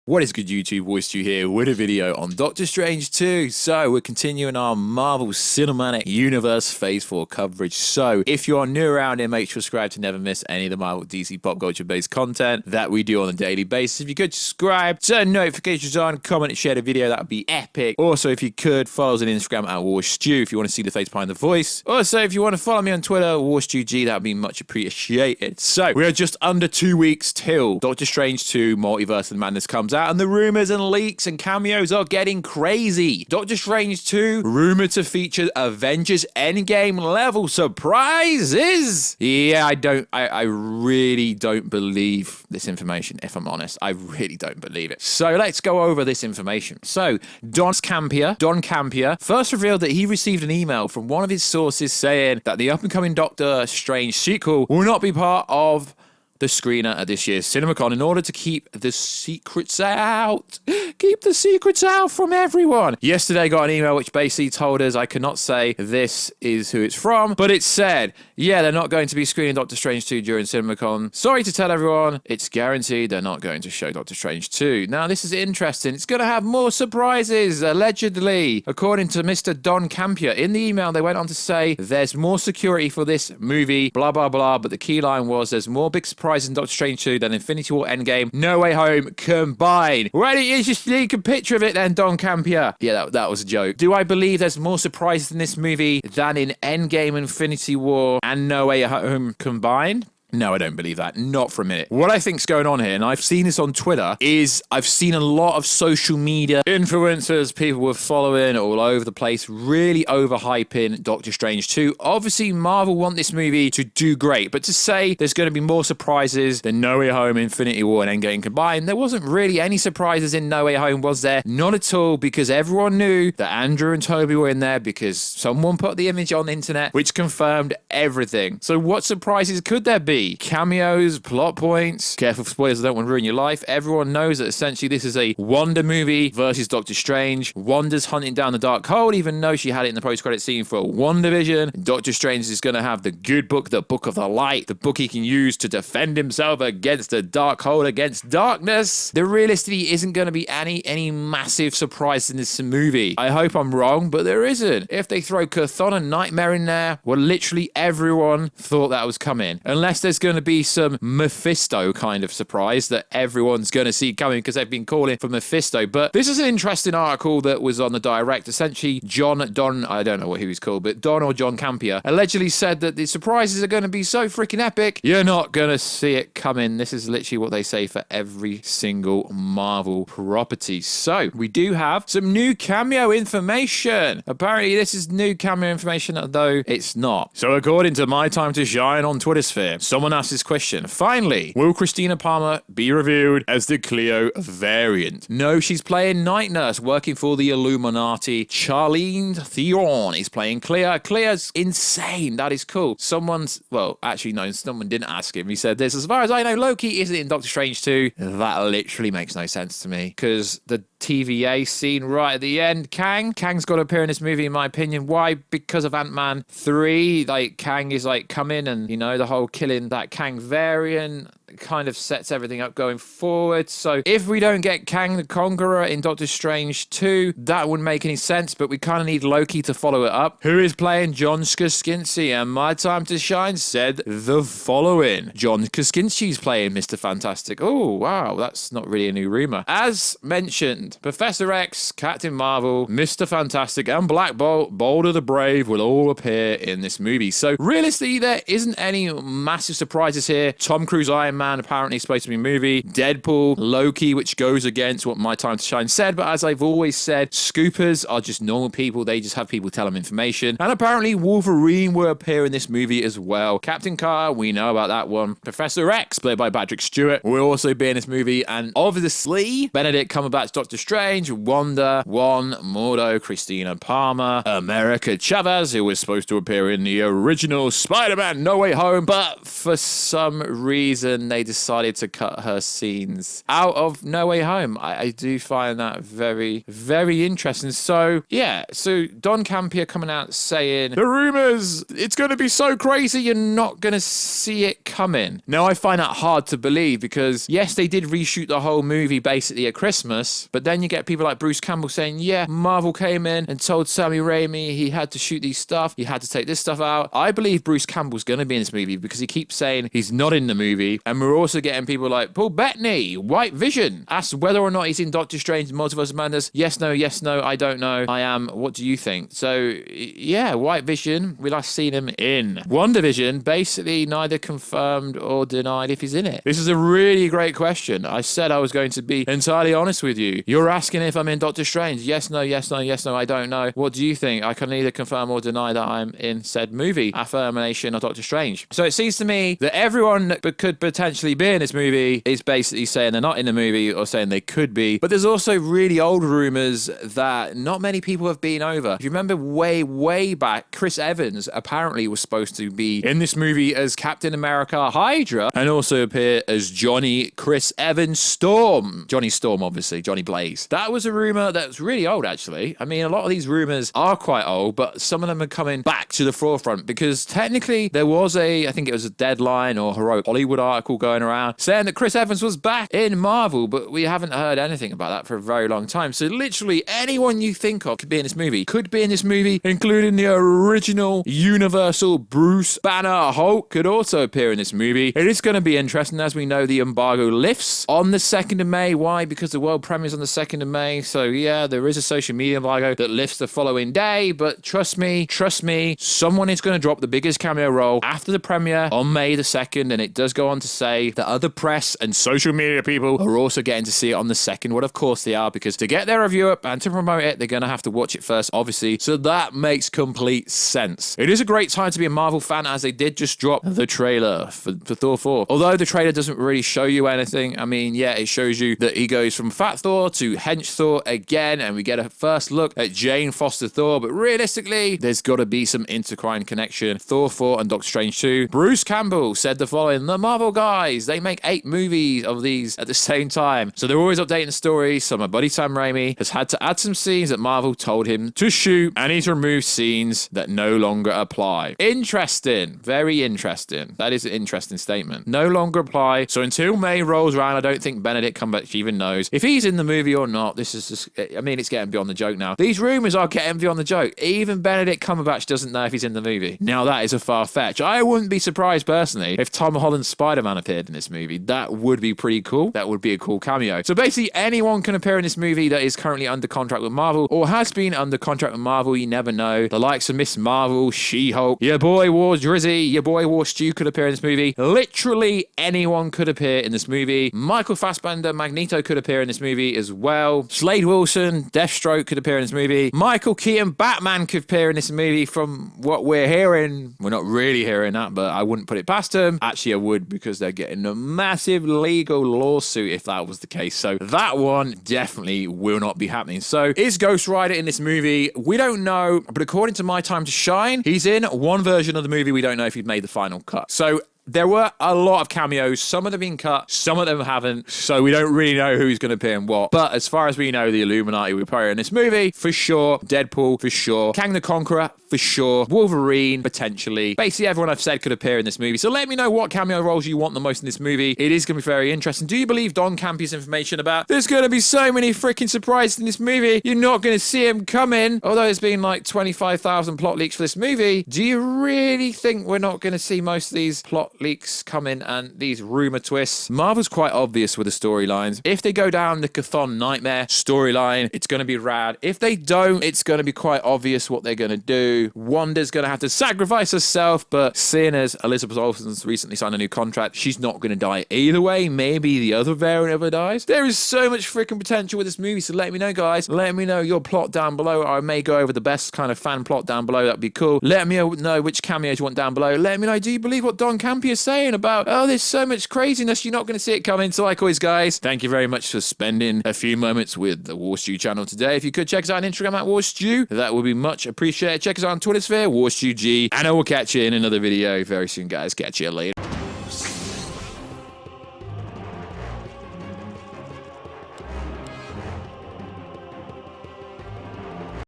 What is good, YouTube? Warstu here with a video on Doctor Strange 2. So we're continuing our Marvel Cinematic Universe Phase 4 coverage. So if you are new around here, make sure to subscribe to never miss any of the Marvel DC pop culture based content that we do on a daily basis. If you could subscribe, turn notifications on, comment and share the video, that would be epic. Also, if you could, follow us on Instagram at Warstu if you want to see the face behind the voice. Also, if you want to follow me on Twitter, WarstuG, that would be much appreciated. So we are just under 2 weeks till Doctor Strange 2 Multiverse of Madness comes out, and the rumors and leaks and cameos are getting crazy. Doctor Strange 2 rumored to feature Avengers Endgame level surprises. Yeah, I really don't believe this information, if I'm honest. I really don't believe it. So let's go over this information. So Don Campier first revealed that he received an email from one of his sources saying that the up-and-coming Doctor Strange sequel will not be part of the screener at this year's CinemaCon in order to keep the secrets out. Keep the secrets out from everyone. Yesterday I got an email which basically told us I cannot say this is who it's from, but it said, yeah, they're not going to be screening Doctor Strange 2 during CinemaCon. Sorry to tell everyone, it's guaranteed they're not going to show Doctor Strange 2. Now, this is interesting. It's going to have more surprises, allegedly. According to Mr. Don Campier, in the email, they went on to say there's more security for this movie, blah, blah, blah, but the key line was there's more big surprises in Doctor Strange 2 than Infinity War, Endgame, No Way Home combined. Why don't you just leak a picture of it then, Don Campier? Yeah, that was a joke. Do I believe there's more surprises in this movie than in Endgame, Infinity War, and No Way Home combined? No, I don't believe that. Not for a minute. What I think's going on here, and I've seen this on Twitter, is I've seen a lot of social media influencers, people we're following all over the place, really overhyping Doctor Strange 2. Obviously, Marvel want this movie to do great, but to say there's going to be more surprises than No Way Home, Infinity War, and Endgame combined, there wasn't really any surprises in No Way Home, was there? Not at all, because everyone knew that Andrew and Tobey were in there because someone put the image on the internet, which confirmed everything. So what surprises could there be? Cameos, plot points, careful for spoilers, I don't want to ruin your life. Everyone knows that essentially this is a Wanda movie versus Doctor Strange. Wanda's hunting down the dark hole, even though she had it in the post-credit scene for WandaVision. Doctor Strange is going to have the good book, the book of the light, the book he can use to defend himself against the dark hole, against darkness. There realistically isn't going to be any massive surprise in this movie. I hope I'm wrong, but there isn't. If they throw Chthon and Nightmare in there, well, literally everyone thought that was coming. Unless there's going to be some Mephisto kind of surprise that everyone's going to see coming because they've been calling for Mephisto. But this is an interesting article that was on the Direct. Essentially, Don, I don't know what he was called, but Don or John Campier allegedly said that the surprises are going to be so freaking epic, you're not going to see it coming. This is literally what they say for every single Marvel property. So we do have some new cameo information. Apparently, this is new cameo information, though it's not. So according to My Time to Shine on Twitter sphere, someone asked this question. Finally, will Christina Palmer be revealed as the Cleo variant? No, she's playing Night Nurse, working for the Illuminati. Charlene Theron is playing Clea. Clea's insane. That is cool. Someone didn't ask him. He said this, as far as I know, Loki isn't in Doctor Strange 2. That literally makes no sense to me, because the TVA scene right at the end, Kang's got to appear in this movie, in my opinion. Why? Because of Ant-Man 3. Like, Kang is like coming, and you know, the whole killing that Kang variant kind of sets everything up going forward. So if we don't get Kang the Conqueror in Doctor Strange 2, that wouldn't make any sense, but we kind of need Loki to follow it up. Who is playing John Krasinski? And My Time to Shine said the following. John Krasinski's playing Mr. Fantastic. Oh, wow, that's not really a new rumor. As mentioned, Professor X, Captain Marvel, Mr. Fantastic, and Black Bolt, Boulder the Brave will all appear in this movie. So realistically, there isn't any massive surprises here. Tom Cruise Iron Man apparently supposed to be a movie. Deadpool, Loki, which goes against what My Time to Shine said, but as I've always said, scoopers are just normal people. They just have people tell them information. And apparently Wolverine will appear in this movie as well. Captain Carter, we know about that one. Professor X, played by Patrick Stewart, will also be in this movie. And obviously, Benedict Cumberbatch's Doctor Strange, Wanda, Juan Mordo, Christina Palmer, America Chavez, who was supposed to appear in the original Spider-Man No Way Home, but for some reason sudden they decided to cut her scenes out of No Way Home. I do find that very, very interesting. So, yeah, so Don Campion coming out saying, the rumors, it's going to be so crazy, you're not going to see it coming. Now, I find that hard to believe because, yes, they did reshoot the whole movie basically at Christmas, but then you get people like Bruce Campbell saying, yeah, Marvel came in and told Sammy Raimi he had to shoot these stuff, he had to take this stuff out. I believe Bruce Campbell's going to be in this movie because he keeps saying he's not in the movie, and we're also getting people like Paul Bettany, White Vision, asked whether or not he's in Doctor Strange Multiverse of Madness. Yes, no, I don't know. I am. What do you think? So, yeah, White Vision, we last seen him in WandaVision, basically neither confirmed or denied if he's in it. This is a really great question. I said I was going to be entirely honest with you. You're asking if I'm in Doctor Strange. Yes, no, I don't know. What do you think? I can neither confirm or deny that I'm in said movie. Affirmation of Doctor Strange. So it seems to me that everyone that could potentially be in this movie is basically saying they're not in the movie or saying they could be. But there's also really old rumors that not many people have been over. If you remember way back, Chris Evans apparently was supposed to be in this movie as Captain America Hydra and also appear as Johnny Chris Evans Storm. Johnny Storm, obviously. Johnny Blaze. That was a rumor that was really old, actually. I mean, a lot of these rumors are quite old, but some of them are coming back to the forefront because technically there was I think it was a Deadline or Heroic Hollywood article going around saying that Chris Evans was back in Marvel, but we haven't heard anything about that for a very long time. So literally anyone you think of could be in this movie, including the original Universal Bruce Banner Hulk could also appear in this movie. It is going to be interesting. As we know, the embargo lifts on the 2nd of May. Why? Because the world premieres on the 2nd of May. So yeah, there is a social media embargo that lifts the following day, but trust me, someone is going to drop the biggest cameo role after the premiere on May the 2nd, and it does go on to say that other press and social media people are also getting to see it on the 2nd. Well, of course they are, because to get their review up and to promote it, they're going to have to watch it first, obviously, so that makes complete sense. It is a great time to be a Marvel fan, as they did just drop the trailer for Thor 4. Although the trailer doesn't really show you anything, I mean, yeah, it shows you that he goes from Fat Thor to Hench Thor again, and we get a first look at Jane Foster Thor, but realistically, there's got to be some intertwined connection. Thor 4 and Doctor Strange 2. Bruce Campbell said the following: the Marvel guys, they make 8 movies of these at the same time, so they're always updating the story. So my buddy Sam Raimi has had to add some scenes that Marvel told him to shoot, and he's removed scenes that no longer apply. Interesting. Very interesting. That is an interesting statement. No longer apply. So until May rolls around, I don't think Benedict Cumberbatch even knows if he's in the movie or not. This is just, I mean, it's getting beyond the joke now. These rumors are getting beyond the joke. Even Benedict Cumberbatch doesn't know if he's in the movie. Now that is a far fetch. I wouldn't be surprised personally if Tom Holland's Spider-Man appeared in this movie. That would be pretty cool. That would be a cool cameo. So basically anyone can appear in this movie that is currently under contract with Marvel or has been under contract with Marvel. You never know. The likes of Miss Marvel, She-Hulk, your boy War Drizzy, your boy Warstu could appear in this movie. Literally anyone could appear in this movie. Michael Fassbender, Magneto could appear in this movie as well. Slade Wilson, Deathstroke could appear in this movie. Michael Keaton, Batman could appear in this movie. From what we're hearing, we're not really hearing that, but I wouldn't put it past them. Actually, I would, because they're getting a massive legal lawsuit if that was the case. So that one definitely will not be happening. So is Ghost Rider in this movie? We don't know, but according to My Time to Shine, he's in one version of the movie. We don't know if he's made the final cut. So there were a lot of cameos. Some of them have been cut, some of them haven't, so we don't really know who's going to appear in what. But as far as we know, the Illuminati will appear in this movie, for sure. Deadpool, for sure. Kang the Conqueror, for sure. Wolverine, potentially. Basically, everyone I've said could appear in this movie. So let me know what cameo roles you want the most in this movie. It is going to be very interesting. Do you believe Don Campion's information about there's going to be so many freaking surprises in this movie, you're not going to see him coming? Although there's been like 25,000 plot leaks for this movie, do you really think we're not going to see most of these plot leaks coming and these rumor twists? Marvel's quite obvious with the storylines. If they go down the Chthon Nightmare storyline, it's going to be rad. If they don't, it's going to be quite obvious what they're going to do. Wanda's going to have to sacrifice herself, but seeing as Elizabeth Olsen's recently signed a new contract, she's not going to die either way. Maybe the other variant of her dies. There is so much freaking potential with this movie, so let me know, guys. Let me know your plot down below. I may go over the best kind of fan plot down below. That'd be cool. Let me know which cameos you want down below. Let me know, do you believe what Don Campy is saying about, oh, there's so much craziness, you're not going to see it coming? So like always, guys, thank you very much for spending a few moments with the Warstu channel today. If you could check us out on Instagram at Warstu, that would be much appreciated. Check us out on Twitter sphere, WarstuG, and I will catch you in another video very soon, guys. Catch you later.